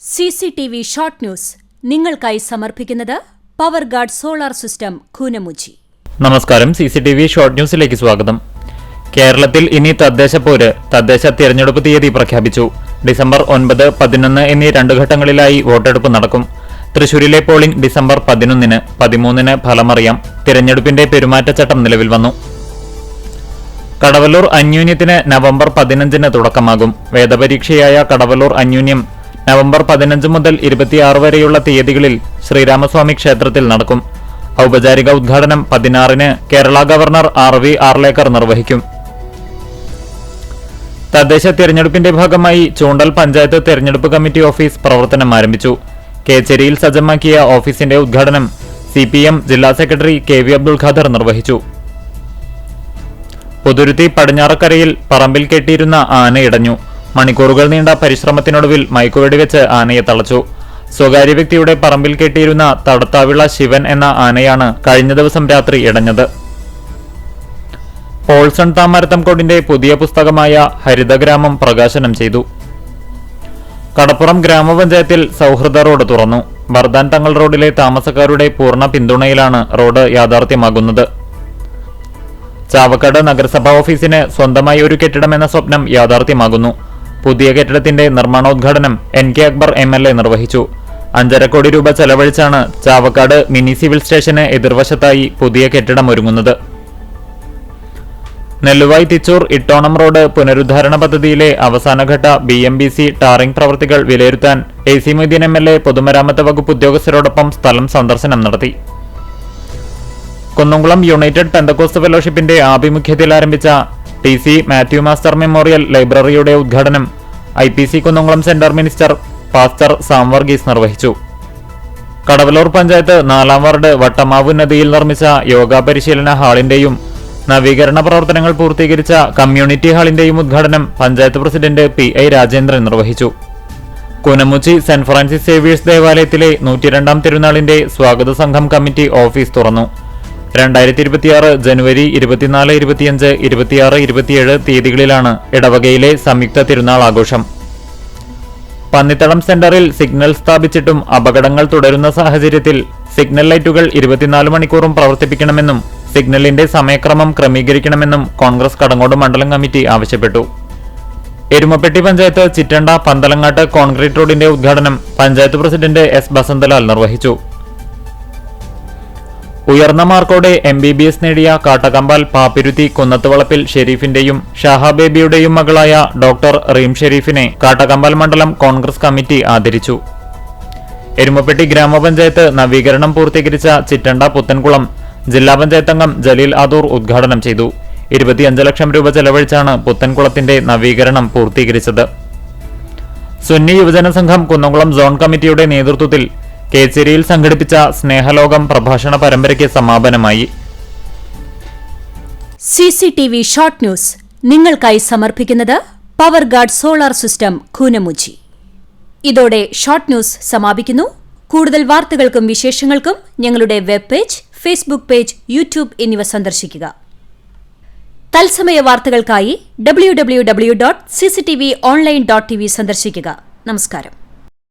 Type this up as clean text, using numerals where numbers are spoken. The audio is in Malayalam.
CCTV ഷോർട്ട് ന്യൂസ് നിങ്ങൾക്കായി സമർപ്പിക്കുന്നത് power guard solar system Koonamuchi. നമസ്കാരം, CCTV ഷോർട്ട് ന്യൂസിലേക്ക് സ്വാഗതം. കേരളത്തിൽ ഇനി തദ്ദേശ തിരഞ്ഞെടുപ്പ് തീയതി പ്രഖ്യാപിച്ചു. ഡിസംബർ 9, 11 എന്നീ 2 ഘട്ടങ്ങളിലായി വോട്ടെടുപ്പ് നടക്കും. തൃശൂരിലെ പോളിംഗ് ഡിസംബർ 11-ന്, 13-ന് ഫലമറിയാം. തിരഞ്ഞെടുപ്പിന്റെ പെരുമാറ്റച്ചട്ടം നിലവിൽ വന്നു. കടവല്ലൂർ അന്യൂന്യത്തിന് നവംബർ 15-ന് തുടക്കമാകും. വേദപരീക്ഷയായ കടവല്ലൂർ അന്യൂന്യം നവംബർ 15 മുതൽ 26 വരെയുള്ള തീയതികളിൽ ശ്രീരാമസ്വാമി ക്ഷേത്രത്തിൽ നടക്കും. ഔപചാരിക ഉദ്ഘാടനം 16-ന് കേരള ഗവർണർ RV ആർലേക്കർ നിർവഹിക്കും. തദ്ദേശ തിരഞ്ഞെടുപ്പിന്റെ ഭാഗമായി ചൂണ്ടൽ പഞ്ചായത്ത് തിരഞ്ഞെടുപ്പ് കമ്മിറ്റി ഓഫീസ് പ്രവർത്തനം ആരംഭിച്ചു. കേച്ചേരിയിൽ സജ്ജമാക്കിയ ഓഫീസിന്റെ ഉദ്ഘാടനം CPM ജില്ലാ സെക്രട്ടറി KV അബ്ദുൾ ഖാദർ നിർവഹിച്ചു. പുതുരുത്തി പടിഞ്ഞാറക്കരയിൽ പറമ്പിൽ കെട്ടിയിരുന്ന ആന ഇടഞ്ഞു. മണിക്കൂറുകൾ നീണ്ട പരിശ്രമത്തിനൊടുവിൽ മയക്കുവെടിവെച്ച് ആനയെ തളച്ചു. സ്വകാര്യ വ്യക്തിയുടെ പറമ്പിൽ കെട്ടിയിരുന്ന തടത്താവിള ശിവൻ എന്ന ആനയാണ് കഴിഞ്ഞ ദിവസം രാത്രി ഇടഞ്ഞത്. പോൾസൺ താമരത്തംകോടിന്റെ പുതിയ പുസ്തകമായ ഹരിതഗ്രാമം പ്രകാശനം ചെയ്തു. കടപ്പുറം ഗ്രാമപഞ്ചായത്തിൽ സൗഹൃദ റോഡ് തുറന്നു. ബർദാൻ തങ്ങൾ റോഡിലെ താമസക്കാരുടെ പൂർണ്ണ പിന്തുണയിലാണ് റോഡ് യാഥാർത്ഥ്യമാകുന്നത്. ചാവക്കാട് നഗരസഭാ ഓഫീസിന് സ്വന്തമായി ഒരു കെട്ടിടം എന്ന സ്വപ്നം യാഥാർത്ഥ്യമാകുന്നു. പുതിയ കെട്ടിടത്തിന്റെ നിർമ്മാണോദ്ഘാടനം NK അക്ബർ MLA നിർവഹിച്ചു. 5.5 കോടി രൂപ ചെലവഴിച്ചാണ് ചാവക്കാട് മിനി സിവിൽ സ്റ്റേഷന് എതിർവശത്തായി പുതിയ കെട്ടിടം ഒരുങ്ങുന്നത്. നെല്ലുവായി തിച്ചൂർ ഇട്ടോണം റോഡ് പുനരുദ്ധാരണ പദ്ധതിയിലെ അവസാനഘട്ട BMBC ടാറിംഗ് പ്രവൃത്തികൾ വിലയിരുത്താൻ AC മൊയ്തീൻ MLA പൊതുമരാമത്ത് വകുപ്പ് ഉദ്യോഗസ്ഥരോടൊപ്പം സ്ഥലം സന്ദർശനം നടത്തി. കുന്നംകുളം യുണൈറ്റഡ് പെന്തക്കോസ്ത് ഫെലോഷിപ്പിന്റെ ആഭിമുഖ്യത്തിൽ ആരംഭിച്ച TC മാത്യു മാസ്റ്റർ മെമ്മോറിയൽ ലൈബ്രറിയുടെ ഉദ്ഘാടനം IPC Kunnamkulam centre minister pastor Sam Varghese നിർവഹിച്ചു. കടവല്ലൂർ പഞ്ചായത്ത് 4-ാം വാർഡ് വട്ടമാവ് നദിയിൽ നിർമ്മിച്ച യോഗ പരിശീലന ഹാളിന്റെയും നവീകരണ പ്രവർത്തനങ്ങൾ പൂർത്തീകരിച്ച കമ്മ്യൂണിറ്റി ഹാളിന്റെയും ഉദ്ഘാടനം പഞ്ചായത്ത് പ്രസിഡന്റ് PI രാജേന്ദ്രൻ നിർവഹിച്ചു. കൂനമുച്ചി സെന്റ് ഫ്രാൻസിസ് സേവിയേഴ്സ് ദേവാലയത്തിലെ 102-ാം തിരുനാളിന്റെ സ്വാഗത സംഘം കമ്മിറ്റി ഓഫീസ് തുറന്നു. 2026 ജനുവരി 24, 25, 26, 27 തീയതികളിലാണ് ഇടവകയിലെ സംയുക്ത തിരുനാൾ ആഘോഷം. പന്നിത്തടം സെന്ററിൽ സിഗ്നൽ സ്ഥാപിച്ചിട്ടും അപകടങ്ങൾ തുടരുന്ന സാഹചര്യത്തിൽ സിഗ്നൽ ലൈറ്റുകൾ 24 മണിക്കൂറും പ്രവർത്തിപ്പിക്കണമെന്നും സിഗ്നലിന്റെ സമയക്രമം ക്രമീകരിക്കണമെന്നും കോൺഗ്രസ് കടങ്ങോട് മണ്ഡലം കമ്മിറ്റി ആവശ്യപ്പെട്ടു. എരുമപ്പെട്ടി പഞ്ചായത്ത് ചിറ്റണ്ട പന്തലങ്ങാട്ട് കോൺക്രീറ്റ് റോഡിന്റെ ഉദ്ഘാടനം പഞ്ചായത്ത് പ്രസിഡന്റ് S ബസന്തലാൽ നിർവഹിച്ചു. ഉയർന്ന മാർക്കോടെ MBBS നേടിയ കാട്ടകമ്പാൽ പാപ്പിരുത്തി കുന്നത്തുവളപ്പിൽ ഷെരീഫിന്റെയും ഷാഹ ബേബിയുടെയും മകളായ ഡോക്ടർ റീം ഷെരീഫിനെ കാട്ടകമ്പാൽ മണ്ഡലം കോൺഗ്രസ് കമ്മിറ്റി ആദരിച്ചു. എരുമപ്പെട്ടി ഗ്രാമപഞ്ചായത്ത് നവീകരണം പൂർത്തീകരിച്ച ചിറ്റണ്ട പുത്തൻകുളം ജില്ലാ പഞ്ചായത്ത് അംഗം ജലീൽ ആദൂർ ഉദ്ഘാടനം ചെയ്തു. 25 ലക്ഷം രൂപ ചെലവഴിച്ചാണ് പുത്തൻകുളത്തിന്റെ നവീകരണം പൂർത്തീകരിച്ചത്. സുന്നി യുവജന സംഘം കുന്നംകുളം സോൺ കമ്മിറ്റിയുടെ നേതൃത്വത്തിൽ കേച്ചേരിയിൽ സംഘടിപ്പിച്ച സ്നേഹലോകം പ്രഭാഷണ പരമ്പരയ്ക്ക് സമാപനമായി. CCTV ഷോർട്ട് ന്യൂസ് നിങ്ങൾക്കായി സമർപ്പിക്കുന്നത് power guard solar system Koonamuchi. ഇതോടെ ഷോർട്ട് ന്യൂസ് സമാപിക്കുന്നു. കൂടുതൽ വാർത്തകൾക്കും വിശേഷങ്ങൾക്കും ഞങ്ങളുടെ web page, Facebook page, YouTube എന്നിവ സന്ദർശിക്കുക. തത്സമയ വാർത്തകൾക്കായി www.cctv online.tv സന്ദർശിക്കുക. നമസ്കാരം.